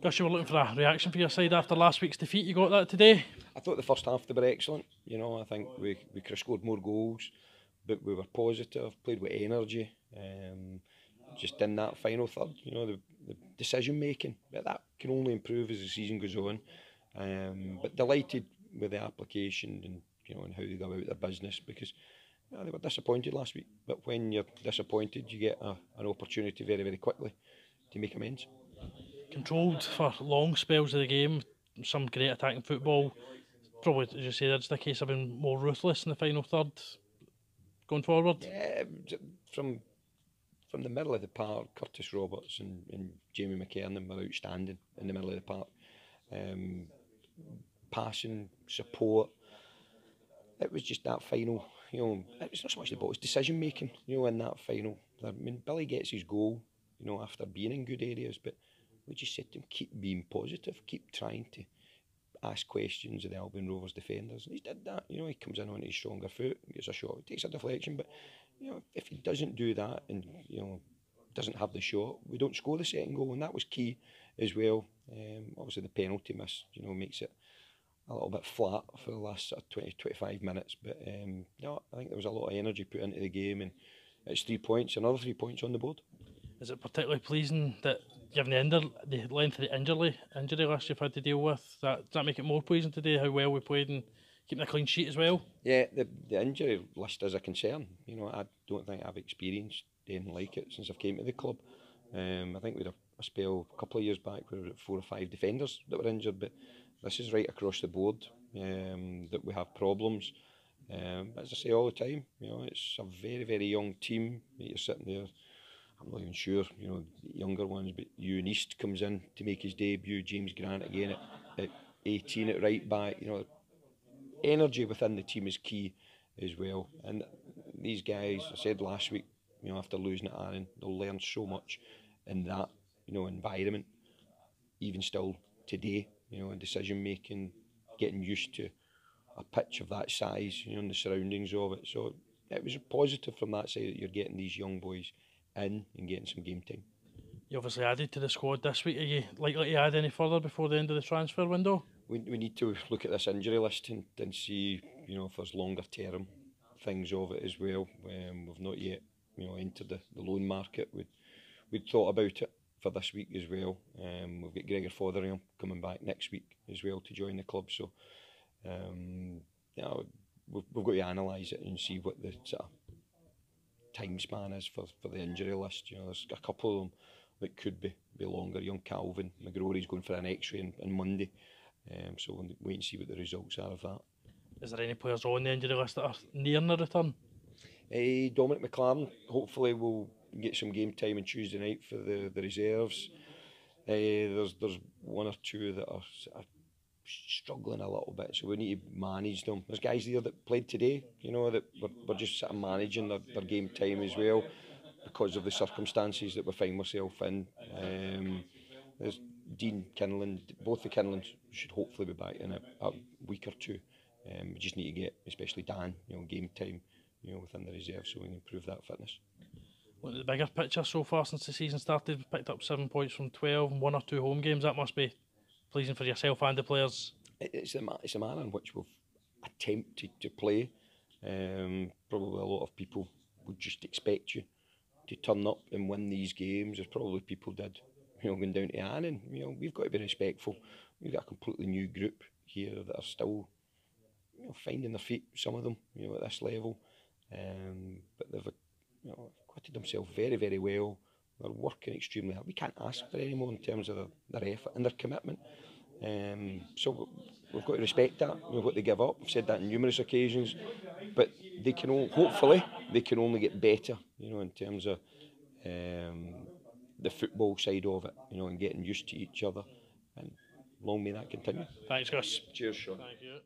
Gus, you were looking for a reaction for your side after last week's defeat. You got that today? I thought the first half they were excellent. You know, I think we could have scored more goals, but we were positive, played with energy. Just in that final third, you know, the decision making, but that can only improve as the season goes on. But delighted with the application and and how they go about their business, because they were disappointed last week. But when you're disappointed, you get an opportunity very, very quickly to make amends. Controlled for long spells of the game, some great attacking football. Probably, as you say, that's the case of being more ruthless in the final third going forward. Yeah, from the middle of the park, Curtis Roberts and Jamie McKernan were outstanding in the middle of the park. Passing, support. It was just that final, it was not so much the ball, it was decision making, in that final. I mean, Billy gets his goal, after being in good areas, but we just said to him, keep being positive, keep trying to ask questions of the Albion Rovers defenders. And he did that, he comes in on his stronger foot, gets a shot, takes a deflection, but, if he doesn't do that and, doesn't have the shot, we don't score the second goal, and that was key as well. Obviously the penalty miss, makes it a little bit flat for the last sort of 20-25 minutes, but I think there was a lot of energy put into the game, and it's 3 points, another 3 points on the board. Is it particularly pleasing that, given the length of the injury list you've had to deal with, does that make it more pleasing today, how well we played and keeping a clean sheet as well? Yeah, the injury list is a concern. I don't think I've experienced anything like it since I've came to the club. I think we had a spell a couple of years back where we had 4 or 5 defenders that were injured, but this is right across the board that we have problems. But as I say all the time, it's a very, very young team that you're sitting there. I'm not even sure, the younger ones, but Ewan East comes in to make his debut, James Grant again at 18 at right back. Energy within the team is key as well. And these guys, I said last week, after losing at Aaron, they'll learn so much in that, environment, even still today, in decision making, getting used to a pitch of that size, and the surroundings of it. So it was a positive from that side that you're getting these young boys in and getting some game time. You obviously added to the squad this week. Are you likely to add any further before the end of the transfer window? We need to look at this injury list and see, if there's longer term things of it as well. We've not yet, entered the loan market. We'd thought about it for this week as well. We've got Gregor Fotheringham coming back next week as well to join the club. So, we've got to analyse it and see what the sort of time span is for the injury list. There's a couple of them that could be longer. Young Calvin McGrory's going for an X-ray on Monday. So we'll wait and see what the results are of that. Is there any players on the injury list that are nearing a return? Dominic McLaren, hopefully will get some game time on Tuesday night for the reserves. There's one or two that are struggling a little bit, so we need to manage them. There's guys there that played today, that we're just sort of managing their game time as well, because of the circumstances that we find ourselves in. There's Dean Kinlan, both the Kinlans should hopefully be back in a week or two. We just need to get, especially Dan, game time, within the reserve, so we can improve that fitness. Look at the bigger picture so far since the season started. We've picked up 7 points from 12 and 1 or 2 home games. That must be pleasing for yourself and the players. It's a manner in which we've attempted to play. Probably a lot of people would just expect you to turn up and win these games, as probably people did, going down to Annan. We've got to be respectful. We've got a completely new group here that are still, finding their feet, some of them, at this level. But they've, acquitted themselves very, very well. They're working extremely hard. We can't ask for any more in terms of their effort and their commitment. So we've got to respect that, what they give up. I've said that on numerous occasions, but they can hopefully they can only get better, in terms of the football side of it, and getting used to each other, and long may that continue. Thanks, Gus. Cheers, Sean. Thank you.